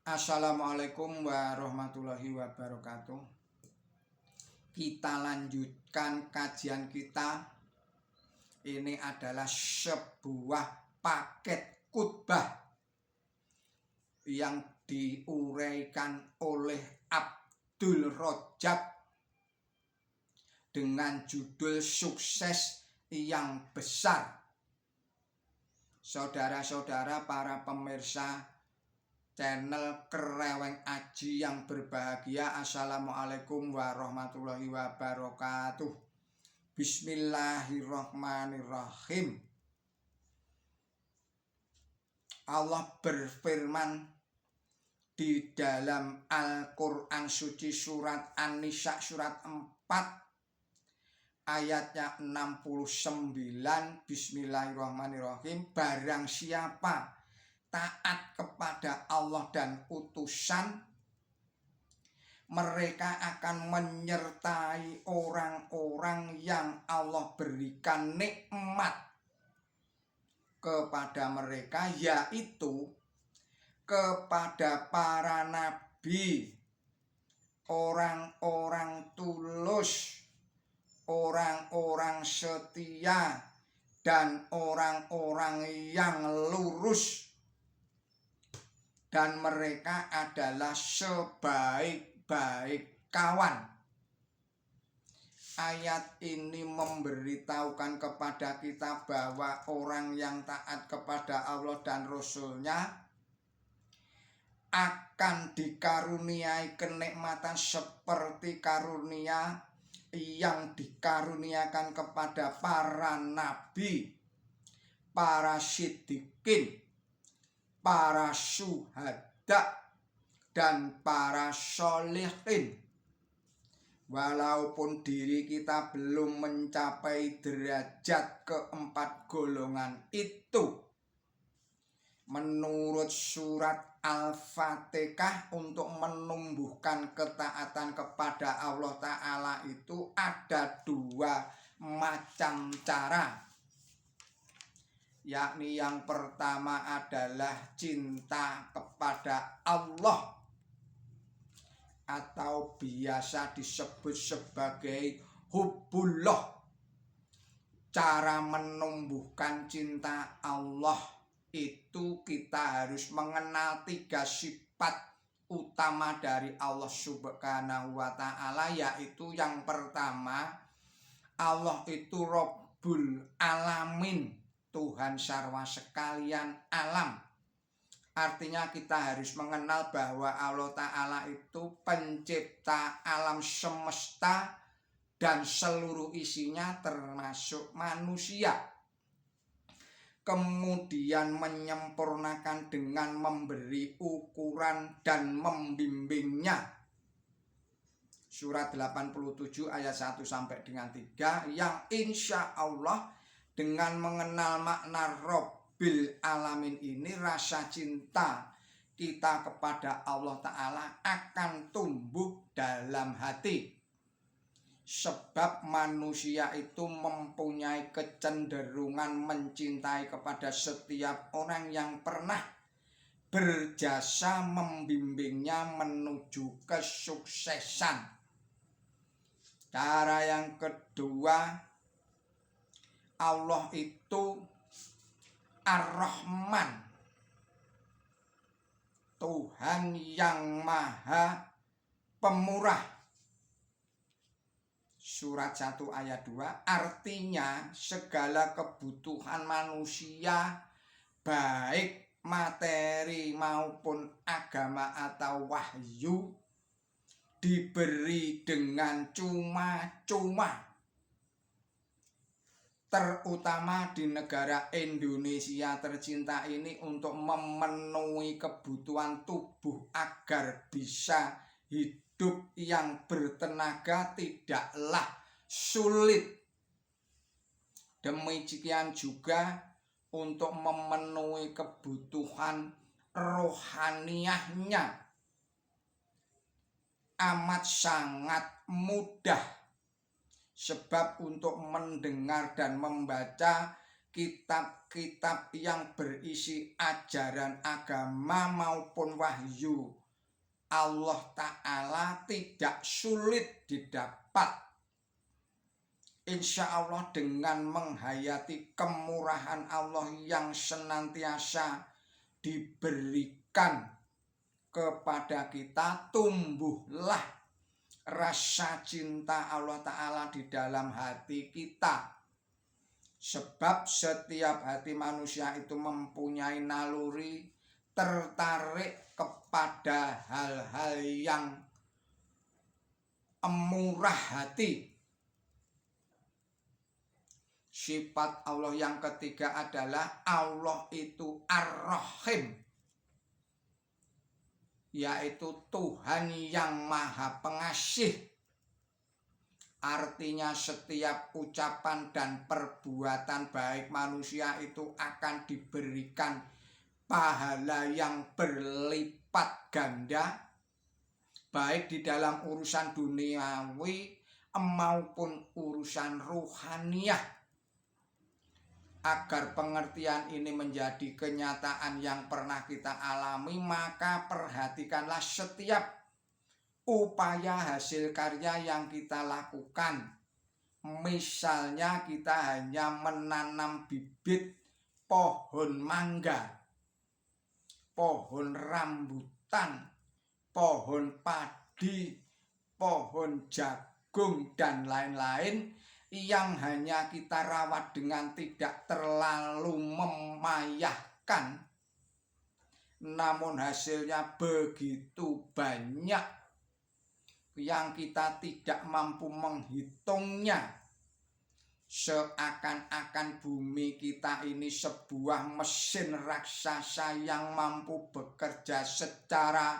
Assalamualaikum warahmatullahi wabarakatuh. Kita lanjutkan kajian kita. Ini adalah sebuah paket khutbah yang diuraikan oleh Abdul Rojab dengan judul Sukses yang Besar. Saudara-saudara para pemirsa channel Kereweng Aji yang berbahagia, Assalamualaikum warahmatullahi wabarakatuh. Bismillahirrahmanirrahim. Allah berfirman di dalam Al-Quran Suci surat An-Nisa surat 4 ayatnya 69. Bismillahirrahmanirrahim. Barang siapa taat kepada Allah dan utusan, mereka akan menyertai orang-orang yang Allah berikan nikmat kepada mereka, yaitu kepada para nabi, orang-orang tulus, orang-orang setia, dan orang-orang yang lurus. Dan mereka adalah sebaik-baik kawan. Ayat ini memberitahukan kepada kita bahwa orang yang taat kepada Allah dan Rasul-Nya akan dikaruniai kenikmatan seperti karunia yang dikaruniakan kepada para nabi, para siddiqin, para syuhada, dan para sholihin. Walaupun diri kita belum mencapai derajat keempat golongan itu, menurut surat Al-Fatihah, untuk menumbuhkan ketaatan kepada Allah Ta'ala itu ada dua macam cara. Yakni yang pertama adalah cinta kepada Allah, atau biasa disebut sebagai hubbullah. Cara menumbuhkan cinta Allah itu kita harus mengenal tiga sifat utama dari Allah Subhanahu wa Ta'ala, yaitu yang pertama, Allah itu Rabbul Alamin, Tuhan sarwa sekalian alam. Artinya kita harus mengenal bahwa Allah Ta'ala itu pencipta alam semesta dan seluruh isinya termasuk manusia. Kemudian menyempurnakan dengan memberi ukuran dan membimbingnya. Surat 87 ayat 1 sampai dengan 3, yang insya Allah dengan mengenal makna Rabbil Alamin ini, rasa cinta kita kepada Allah Ta'ala akan tumbuh dalam hati. Sebab manusia itu mempunyai kecenderungan mencintai kepada setiap orang yang pernah berjasa membimbingnya menuju kesuksesan. Cara yang kedua, Allah itu Ar-Rahman, Tuhan yang Maha Pemurah. Surat 1 ayat 2, artinya segala kebutuhan manusia, baik materi maupun agama atau wahyu, diberi dengan cuma-cuma. Terutama di negara Indonesia tercinta ini, untuk memenuhi kebutuhan tubuh agar bisa hidup yang bertenaga tidaklah sulit. Demikian juga untuk memenuhi kebutuhan rohaniahnya amat sangat mudah. Sebab untuk mendengar dan membaca kitab-kitab yang berisi ajaran agama maupun wahyu Allah Ta'ala tidak sulit didapat. Insya Allah dengan menghayati kemurahan Allah yang senantiasa diberikan kepada kita, tumbuhlah rasa cinta Allah Ta'ala di dalam hati kita. Sebab setiap hati manusia itu mempunyai naluri tertarik kepada hal-hal yang murah hati. Sifat Allah yang ketiga adalah Allah itu Ar-Rahim, yaitu Tuhan yang Maha Pengasih. Artinya setiap ucapan dan perbuatan baik manusia itu akan diberikan pahala yang berlipat ganda, baik di dalam urusan duniawi maupun urusan ruhaniyah. Agar pengertian ini menjadi kenyataan yang pernah kita alami, maka perhatikanlah setiap upaya hasil karya yang kita lakukan. Misalnya kita hanya menanam bibit pohon mangga, pohon rambutan, pohon padi, pohon jagung, dan lain-lain yang hanya kita rawat dengan tidak terlalu memayahkan, namun hasilnya begitu banyak yang kita tidak mampu menghitungnya. Seakan-akan bumi kita ini sebuah mesin raksasa yang mampu bekerja secara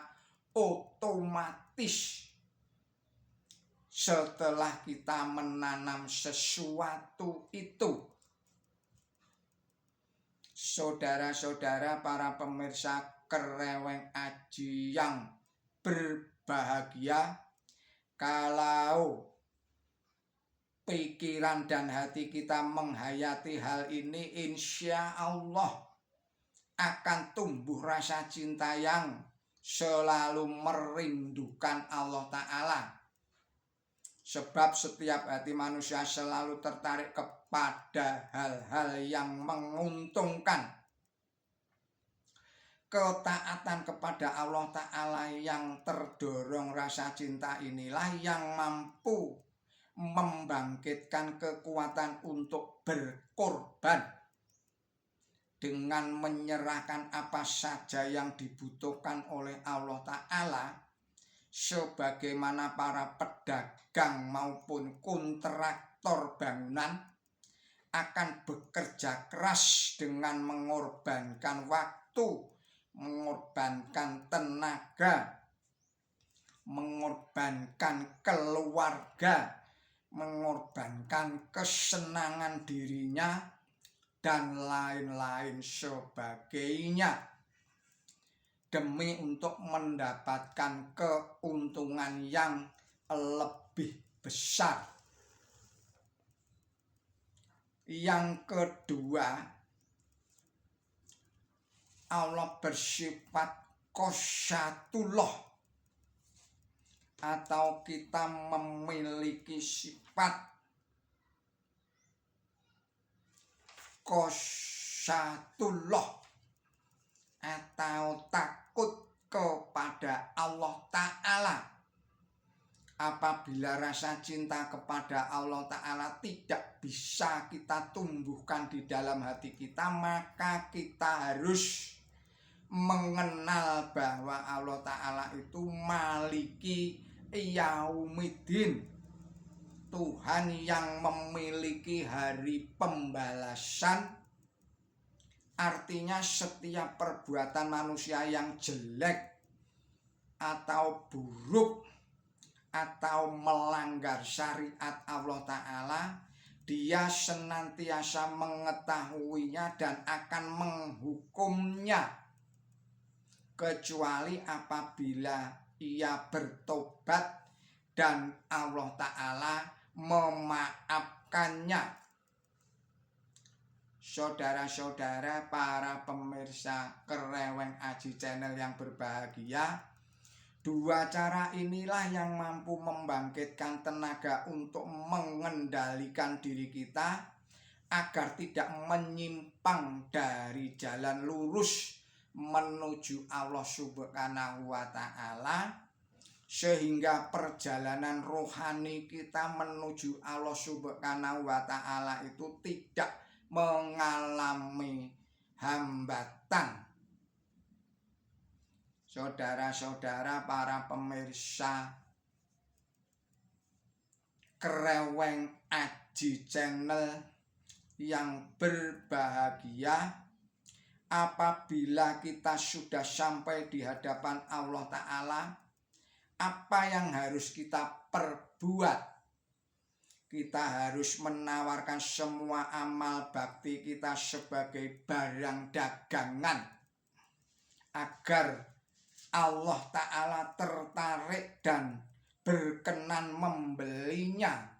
otomatis setelah kita menanam sesuatu itu. Saudara-saudara para pemirsa Kereweng Aji yang berbahagia, kalau pikiran dan hati kita menghayati hal ini, insya Allah akan tumbuh rasa cinta yang selalu merindukan Allah Ta'ala. Sebab setiap hati manusia selalu tertarik kepada hal-hal yang menguntungkan. Ketaatan kepada Allah Ta'ala yang terdorong rasa cinta inilah yang mampu membangkitkan kekuatan untuk berkorban dengan menyerahkan apa saja yang dibutuhkan oleh Allah Ta'ala, sebagaimana para pedagang maupun kontraktor bangunan akan bekerja keras dengan mengorbankan waktu, mengorbankan tenaga, mengorbankan keluarga, mengorbankan kesenangan dirinya, dan lain-lain sebagainya, demi untuk mendapatkan keuntungan yang lebih besar. Yang kedua, Allah bersifat qosyatullah, atau kita memiliki sifat qosyatullah atau takut kepada Allah Ta'ala. Apabila rasa cinta kepada Allah Ta'ala tidak bisa kita tumbuhkan di dalam hati kita, maka kita harus mengenal bahwa Allah Ta'ala itu Maliki Yaumiddin, Tuhan yang memiliki hari pembalasan. Artinya setiap perbuatan manusia yang jelek atau buruk atau melanggar syariat Allah Ta'ala, Dia senantiasa mengetahuinya dan akan menghukumnya, kecuali apabila ia bertobat dan Allah Ta'ala memaafkannya. saudara-saudara para pemirsa Kereweng Aji Channel yang berbahagia, dua cara inilah yang mampu membangkitkan tenaga untuk mengendalikan diri kita agar tidak menyimpang dari jalan lurus menuju Allah Subhanahu wa Ta'ala, sehingga perjalanan rohani kita menuju Allah Subhanahu wa Ta'ala itu tidak mengalami hambatan. Saudara-saudara para pemirsa Kereweng Aji Channel yang berbahagia, apabila kita sudah sampai di hadapan Allah Ta'ala, apa yang harus kita perbuat? Kita harus menawarkan semua amal bakti kita sebagai barang dagangan agar Allah Ta'ala tertarik dan berkenan membelinya.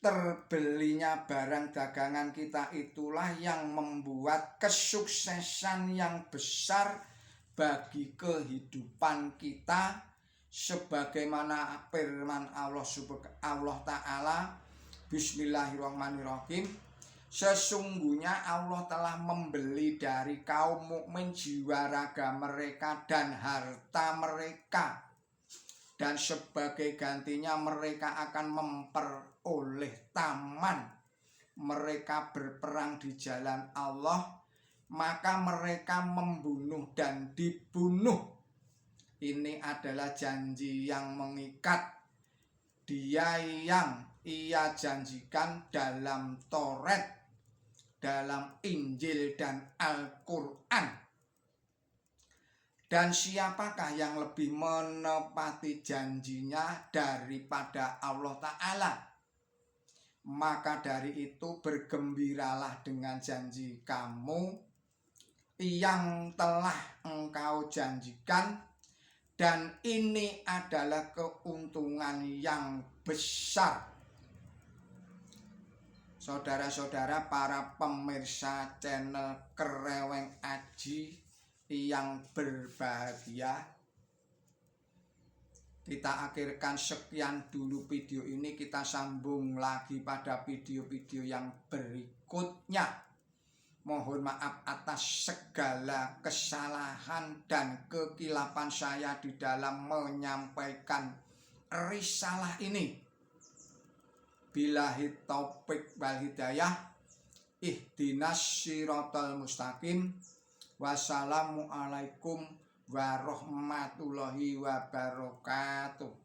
Terbelinya barang dagangan kita itulah yang membuat kesuksesan yang besar bagi kehidupan kita, sebagaimana firman Allah Ta'ala, Bismillahirrahmanirrahim, sesungguhnya Allah telah membeli dari kaum mukmin jiwa raga mereka dan harta mereka, dan sebagai gantinya mereka akan memperoleh taman. Mereka berperang di jalan Allah, maka mereka membunuh dan dibunuh. Ini adalah janji yang mengikat. Dia yang ia janjikan dalam Taurat, dalam Injil dan Al-Quran. Dan siapakah yang lebih menepati janjinya daripada Allah Ta'ala? Maka dari itu bergembiralah dengan janji kamu yang telah engkau janjikan, dan ini adalah keuntungan yang besar. Saudara-saudara para pemirsa channel Kereweng Aji yang berbahagia, kita akhirkan sekian dulu video ini. Kita sambung lagi pada video-video yang berikutnya. Mohon maaf atas segala kesalahan dan kekilapan saya di dalam menyampaikan risalah ini. Billahi taufik wal hidayah. Ihdinas siratal mustaqim. Wassalamualaikum warahmatullahi wabarakatuh.